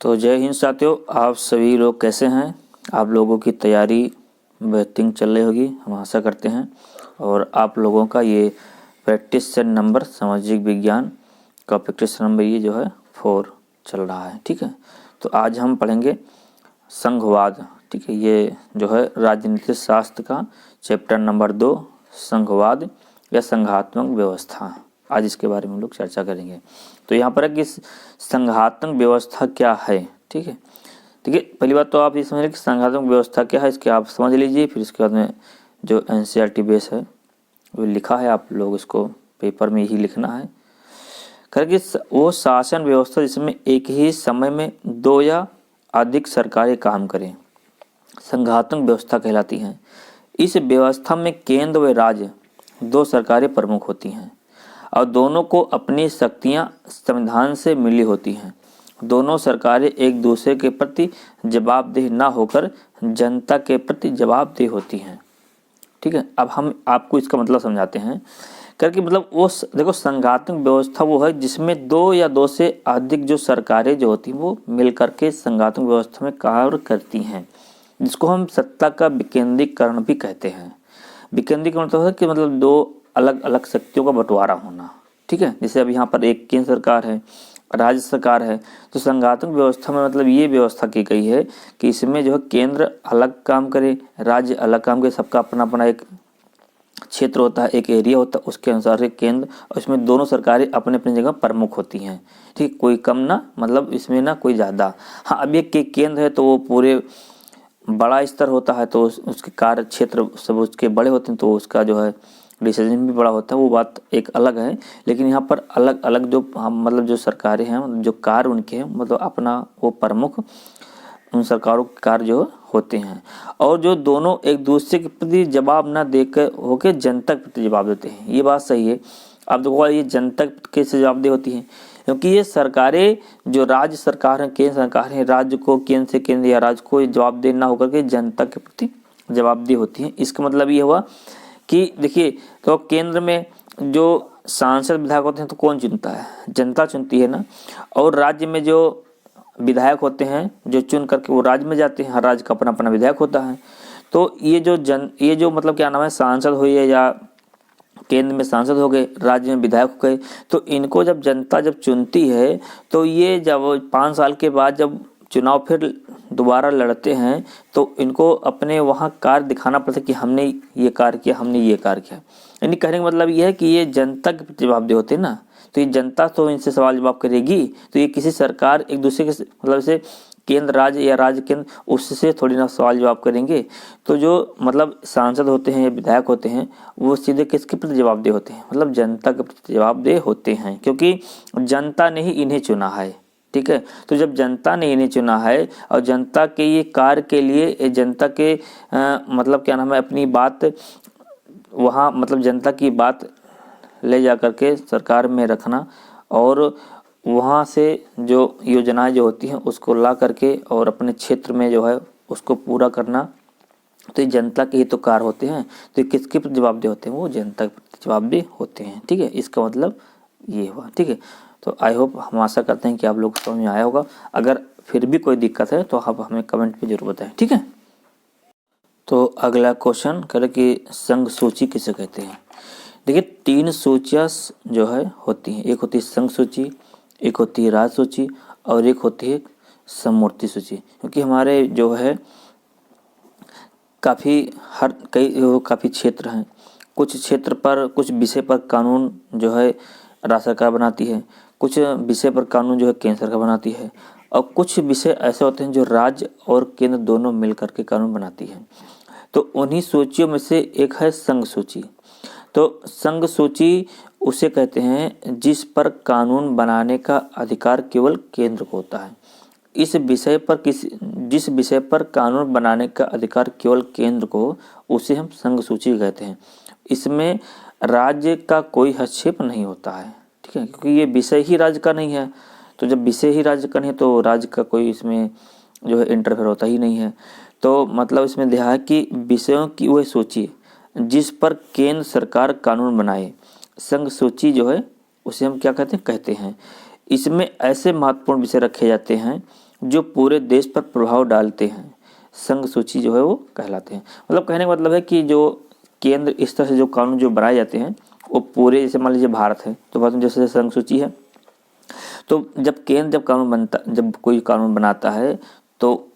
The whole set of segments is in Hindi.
तो जय हिंद साथियों, आप सभी लोग कैसे हैं। आप लोगों की तैयारी बेहतरीन चल रही होगी, हम आशा करते हैं। और आप लोगों का ये प्रैक्टिस सेट नंबर सामाजिक विज्ञान का प्रैक्टिस नंबर ये जो है 4 चल रहा है। ठीक है, तो आज हम पढ़ेंगे संघवाद। ठीक है, ये जो है राजनीति शास्त्र का चैप्टर नंबर 2 संघवाद या संघात्मक व्यवस्था। आज इसके बारे में हम लोग चर्चा करेंगे। तो यहाँ पर है कि संघात्मक व्यवस्था क्या है। ठीक है, देखिए पहली बात तो आप ये समझ लें कि संघात्मक व्यवस्था क्या है, इसके आप समझ लीजिए। फिर इसके बाद में जो NCERT बेस है वो लिखा है, आप लोग इसको पेपर में ही लिखना है। करके वो शासन व्यवस्था जिसमें एक ही समय में 2 या अधिक सरकारें काम करें, संघात्मक व्यवस्था कहलाती हैं। इस व्यवस्था में केंद्र व राज्य 2 सरकारें प्रमुख होती हैं और दोनों को अपनी शक्तियां संविधान से मिली होती हैं। दोनों सरकारें एक दूसरे के प्रति जवाबदेह न होकर जनता के प्रति जवाबदेह होती हैं। ठीक है, अब हम आपको इसका मतलब समझाते हैं करके। मतलब वो देखो, संघात्मक व्यवस्था वो है जिसमें 2 या 2 से अधिक जो सरकारें जो होती हैं वो मिलकर के संघात्मक व्यवस्था में कार्य करती हैं, जिसको हम सत्ता का विकेंद्रीकरण भी कहते हैं। विकेंद्रीकरण तो है कि मतलब 2 अलग अलग शक्तियों का बंटवारा होना। ठीक है, जैसे अब यहाँ पर एक केंद्र सरकार है, राज्य सरकार है। तो संघात्मक व्यवस्था में मतलब ये व्यवस्था की गई है कि इसमें जो है केंद्र अलग काम करे, राज्य अलग काम करे। सबका अपना अपना एक क्षेत्र होता है, एक एरिया होता है, उसके अनुसार से केंद्र, और इसमें दोनों सरकारें अपने अपनी जगह प्रमुख होती हैं। ठीक, कोई कम ना, मतलब इसमें ना कोई ज़्यादा। हाँ, अब ये केंद्र है तो वो पूरे बड़ा स्तर होता है, तो उसके कार्य क्षेत्र सब उसके बड़े होते हैं, तो उसका जो है डिसीजन भी बड़ा होता है, वो बात एक अलग है। लेकिन यहाँ पर अलग अलग जो मतलब जो सरकारें हैं, मतलब जो कार्य उनके हैं, मतलब अपना वो प्रमुख उन सरकारों के कार्य जो होते हैं। और जो दोनों एक दूसरे के प्रति जवाब ना देकर होकर जनता के प्रति जवाब देते हैं, ये बात सही है। अब देखो, ये जनता कैसे जवाबदेह होती है, क्योंकि ये सरकारें जो राज्य सरकार है, केंद्र सरकार है, राज्य को केंद्र से केंद्र या राज्य को जवाबदेह ना होकर के जनता के प्रति जवाबदेह होती है। इसका मतलब ये हुआ कि देखिए, तो केंद्र में जो सांसद विधायक होते हैं तो कौन चुनता है, जनता चुनती है ना। और राज्य में जो विधायक होते हैं जो चुन करके वो राज्य में जाते हैं, हर राज्य का अपना अपना विधायक होता है। तो ये जो मतलब क्या नाम है, सांसद हुई है या केंद्र में सांसद हो गए, राज्य में विधायक हो गए, तो इनको जब जनता जब चुनती है तो ये जब 5 साल के बाद जब चुनाव फिर दोबारा लड़ते हैं तो इनको अपने वहाँ कार्य दिखाना पड़ता है कि हमने ये कार्य किया, हमने ये कार्य किया। यानी कहने का मतलब ये है कि ये जनता के प्रति जवाबदेह होते हैं ना, तो ये जनता तो इनसे सवाल जवाब करेगी। तो ये किसी सरकार एक दूसरे के मतलब से केंद्र राज्य या राज्य केंद्र उससे थोड़ी ना सवाल जवाब करेंगे। तो जो मतलब सांसद होते हैं या विधायक होते हैं वो सीधे किसके प्रति जवाबदेह होते हैं, मतलब जनता के प्रति जवाबदेह होते हैं, क्योंकि जनता ने ही इन्हें चुना है। ठीक है, तो जब जनता ने इन्हें चुना है और जनता के ये कार्य के लिए जनता के मतलब क्या नाम है, अपनी बात वहाँ मतलब जनता की बात ले जा कर के सरकार में रखना और वहाँ से जो योजनाएं जो होती हैं उसको ला करके और अपने क्षेत्र में जो है उसको पूरा करना, तो ये जनता के ही तो कार्य होते हैं। तो ये किसके प्रति जवाबदेह होते हैं, वो जनता के प्रति जवाबदेह होते हैं। ठीक है, इसका मतलब ये हुआ। ठीक है, तो आई होप, हम आशा करते हैं कि आप लोग समझ में आया होगा। अगर फिर भी कोई दिक्कत है तो आप हमें कमेंट में जरूर बताएं। ठीक है, तो अगला क्वेश्चन करें कि संघ सूची किसे कहते हैं। देखिए, 3 सूचियाँ जो है होती हैं, एक होती है संघ सूची, एक होती है राज्य सूची और एक होती है समवर्ती सूची। क्योंकि हमारे जो है काफ़ी क्षेत्र हैं, कुछ क्षेत्र पर कुछ विषय पर कानून जो है राज्य सरकार बनाती है, कुछ विषय पर कानून जो है केंद्र सरकार बनाती है, और कुछ विषय ऐसे होते हैं जो राज्य और केंद्र दोनों मिलकर के कानून बनाती है। तो उन्हीं सूचियों में से एक है संघ सूची। तो संघ सूची उसे कहते हैं जिस पर कानून बनाने का अधिकार केवल केंद्र को होता है। जिस विषय पर कानून बनाने का अधिकार केवल केंद्र को, उसे हम संघ सूची कहते हैं। इसमें राज्य का कोई हस्तक्षेप नहीं होता है। ठीक है, क्योंकि ये विषय ही राज्य का नहीं है। तो जब विषय ही राज्य का नहीं है तो राज्य का कोई इसमें जो है इंटरफेयर होता ही नहीं है। तो मतलब इसमें दिया है कि विषयों की वह सूची जिस पर केंद्र सरकार कानून बनाए, संघ सूची जो है उसे हम क्या कहते हैं। इसमें ऐसे महत्वपूर्ण विषय रखे जाते हैं जो पूरे देश पर प्रभाव डालते हैं संघ सूची जो है वो कहलाते हैं। मतलब कहने का मतलब है कि जो केंद्र इस तरह से जो कानून जो बनाए जाते हैं वो पूरे, जैसे मान लीजिए भारत है तो भारत में जैसे संघ सूची है, तो जब केंद्र जब कोई कानून बनाता है तो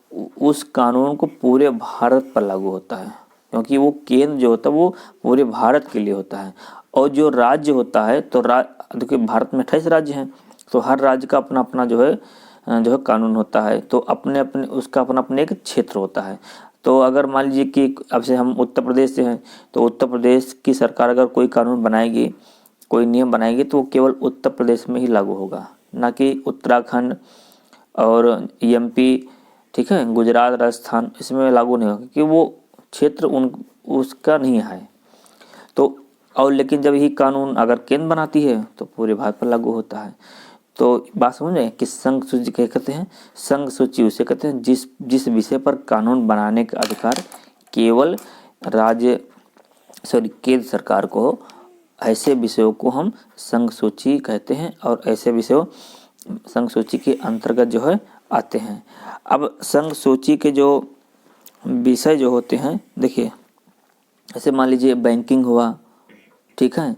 उस कानून को पूरे भारत पर लागू होता है, क्योंकि वो केंद्र जो होता है वो पूरे भारत के लिए होता है। और जो राज्य होता है तो देखिए भारत में 28 राज्य हैं, तो हर राज्य का अपना अपना जो है कानून होता है, तो अपने अपने उसका अपना अपने एक क्षेत्र होता है। तो अगर मान लीजिए कि अब से हम उत्तर प्रदेश से हैं, तो उत्तर प्रदेश की सरकार अगर कोई कानून बनाएगी, कोई नियम बनाएगी, तो वो केवल उत्तर प्रदेश में ही लागू होगा, ना कि उत्तराखंड और एमपी, ठीक है, गुजरात, राजस्थान, इसमें लागू नहीं होगा, क्योंकि वो क्षेत्र उसका नहीं है। तो और लेकिन जब यही कानून अगर केंद्र बनाती है तो पूरे भारत पर लागू होता है। तो बात समझ रहे हैं कि संघ सूची क्या कहते हैं? संघ सूची उसे कहते हैं जिस विषय पर कानून बनाने का अधिकार केवल केंद्र सरकार को हो, ऐसे विषयों को हम संघ सूची कहते हैं, और ऐसे विषयों संघ सूची के अंतर्गत जो है आते हैं। अब संघ सूची के जो विषय जो होते हैं, देखिए ऐसे मान लीजिए बैंकिंग हुआ, ठीक है,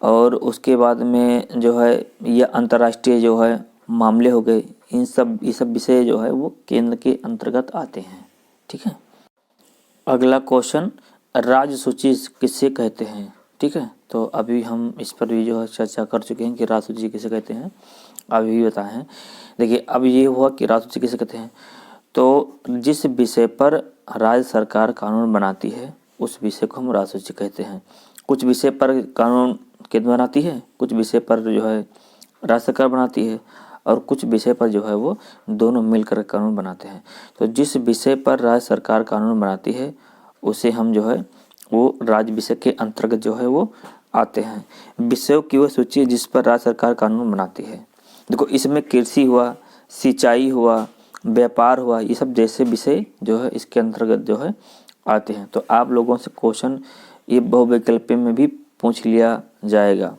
और उसके बाद में जो है यह अंतर्राष्ट्रीय जो है मामले हो गए, ये सब विषय जो है वो केंद्र के अंतर्गत आते हैं, ठीक है। अगला क्वेश्चन, राज्य सूची किसे कहते हैं? ठीक है, तो अभी हम इस पर भी जो है चर्चा कर चुके हैं कि राज्य सूची किसे कहते हैं, अभी भी बताए हैं। देखिए अब ये हुआ कि राज्य सूची किसे कहते हैं, तो जिस विषय पर राज्य सरकार कानून बनाती है उस विषय को हम राज्य सूची कहते हैं। कुछ विषय पर कानून केंद्र बनाती है, कुछ विषय पर जो है राज्य सरकार बनाती है, और कुछ विषय पर जो है वो दोनों मिलकर कानून बनाते हैं। तो जिस विषय पर राज्य सरकार कानून बनाती है उसे हम जो है वो राज्य विषय के अंतर्गत जो है वो आते हैं। विषयों की वह सूची जिस पर राज्य सरकार कानून बनाती है। देखो इसमें कृषि हुआ, सिंचाई हुआ, व्यापार हुआ, ये सब जैसे विषय जो है इसके अंतर्गत जो है आते हैं। तो आप लोगों से क्वेश्चन ये बहुविकल्पी में भी पूछ लिया जाएगा,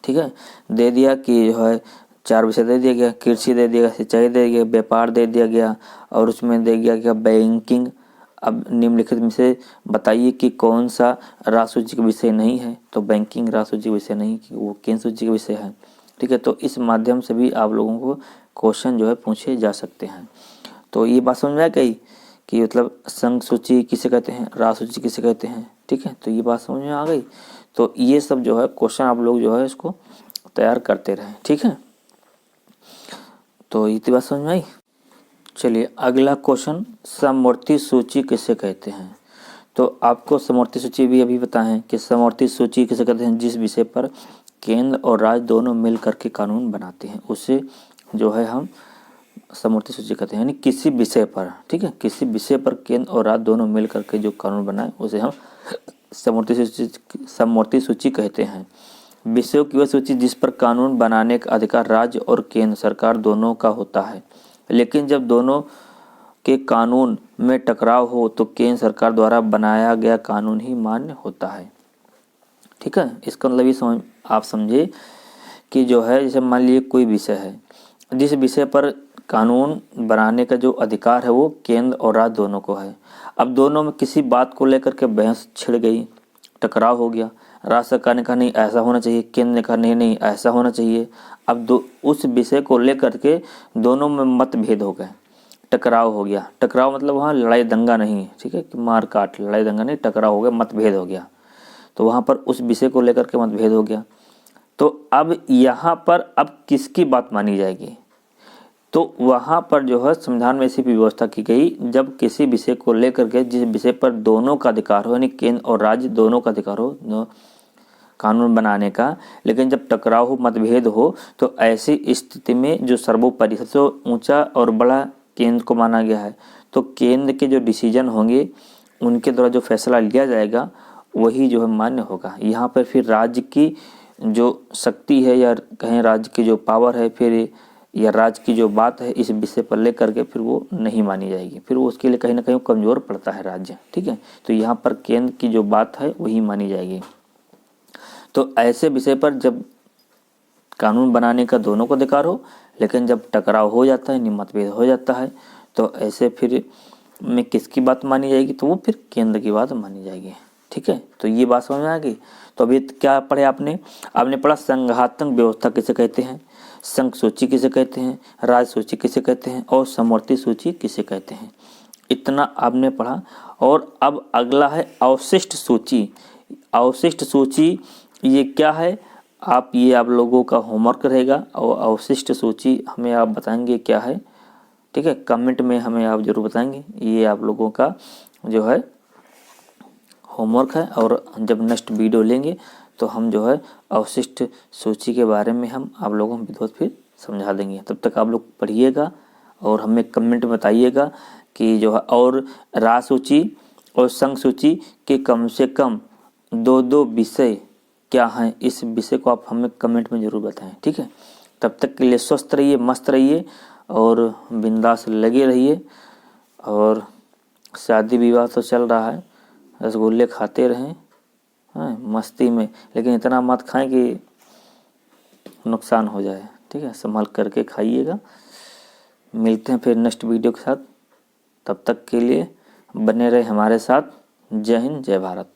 ठीक है। दे दिया कि जो है 4 विषय दे दिया गया, कृषि दे दिया गया, सिंचाई दे दिया, व्यापार दे दिया गया, और उसमें दे दिया गया बैंकिंग। अब निम्नलिखित में से बताइए कि कौन सा राज्य सूची का विषय नहीं है, तो बैंकिंग राज्य सूची का विषय नहीं, कि वो केंद्र सूची का विषय है, ठीक है। तो इस माध्यम से भी आप लोगों को क्वेश्चन जो है पूछे जा सकते हैं। तो ये बात समझ में आ गई कि मतलब संघ सूची किसे कहते हैं, राज्य सूची किसे कहते हैं, ठीक है। तो ये बात समझ में आ गई। तो ये सब जो है क्वेश्चन आप लोग जो है इसको तैयार करते रहें, ठीक है। तो इतनी बात समझ में आई। चलिए अगला क्वेश्चन, समवर्ती सूची किसे कहते हैं? तो आपको समवर्ती सूची भी अभी बताएं कि समवर्ती सूची किसे कहते हैं, जिस विषय पर केंद्र और राज्य दोनों मिल करके कानून बनाते हैं उसे जो है हम समवर्ती सूची कहते हैं। यानी किसी विषय पर, ठीक है, किसी विषय पर केंद्र और राज्य दोनों मिल करके जो कानून बनाए उसे हम समवर्ती सूची कहते हैं। विषयों की वह सूची जिस पर कानून बनाने का अधिकार राज्य और केंद्र सरकार दोनों का होता है, लेकिन जब दोनों के कानून में टकराव हो तो केंद्र सरकार द्वारा बनाया गया कानून ही मान्य होता है, ठीक है। इसका मतलब ये आप समझे कि जो है जैसे मान लीजिए कोई विषय है, जिस विषय पर कानून बनाने का जो अधिकार है वो केंद्र और राज्य दोनों को है। अब दोनों में किसी बात को लेकर के बहस छिड़ गई, टकराव हो गया, राज्य सरकार ने कहा नहीं ऐसा होना चाहिए, केंद्र ने कहा नहीं नहीं ऐसा होना चाहिए। अब उस विषय को लेकर के दोनों में मतभेद हो गए, टकराव हो गया। टकराव मतलब वहाँ लड़ाई दंगा नहीं है, ठीक है, कि मार काट, लड़ाई दंगा नहीं, टकराव हो गया, मतभेद हो गया। तो वहाँ पर उस विषय को लेकर के मतभेद हो गया। तो अब यहाँ पर अब किसकी बात मानी जाएगी? तो वहाँ पर जो है संविधान में ऐसी व्यवस्था की गई, जब किसी विषय को लेकर के जिस विषय पर दोनों का अधिकार हो, यानी केंद्र और राज्य दोनों का अधिकार हो कानून बनाने का, लेकिन जब टकराव हो, मतभेद हो, तो ऐसी स्थिति में जो सर्वोपरि सबसे ऊंचा और बड़ा केंद्र को माना गया है। तो केंद्र के जो डिसीजन होंगे उनके द्वारा जो फैसला लिया जाएगा वही जो है मान्य होगा। यहाँ पर फिर राज्य की जो शक्ति है या कहें राज्य की जो पावर है, फिर या राज्य की जो बात है इस विषय पर लेकर के फिर वो नहीं मानी जाएगी, फिर वो उसके लिए कहीं ना कहीं कमज़ोर पड़ता है राज्य, ठीक है। तो यहाँ पर केंद्र की जो बात है वही मानी जाएगी। तो ऐसे विषय पर जब कानून बनाने का दोनों को अधिकार हो, लेकिन जब टकराव हो जाता है, मतभेद हो जाता है, तो ऐसे फिर में किसकी बात मानी जाएगी? तो वो फिर केंद्र की बात मानी जाएगी। ठीक है, तो ये बात समझ में आ गई। तो अभी क्या पढ़े आपने पढ़ा संघात्मक व्यवस्था किसे कहते हैं, संघ सूची किसे कहते हैं, राज्य सूची किसे कहते हैं और समवर्ती सूची किसे कहते हैं। इतना आपने पढ़ा। और अब अगला है अवशिष्ट सूची। अवशिष्ट सूची ये क्या है, ये आप लोगों का होमवर्क रहेगा। और अवशिष्ट सूची हमें आप बताएंगे क्या है। ठीक है, कमेंट में हमें आप जरूर बताएंगे। ये आप लोगों का जो है होमवर्क है। और जब नेक्स्ट वीडियो लेंगे तो हम जो है अवशिष्ट सूची के बारे में हम आप लोगों को विधिवत फिर समझा देंगे। तब तक आप लोग पढ़िएगा और हमें कमेंट में बताइएगा कि जो है और राज्य सूची और संघ सूची के कम से कम 2 विषय क्या हैं, इस विषय को आप हमें कमेंट में ज़रूर बताएं। ठीक है, तब तक के लिए स्वस्थ रहिए, मस्त रहिए और बिंदास लगे रहिए। और शादी विवाह तो चल रहा है, रसगुल्ले खाते रहें मस्ती में, लेकिन इतना मत खाएं कि नुकसान हो जाए। ठीक है, संभाल करके खाइएगा। मिलते हैं फिर नेक्स्ट वीडियो के साथ। तब तक के लिए बने रहे हमारे साथ। जय हिंद, जय भारत।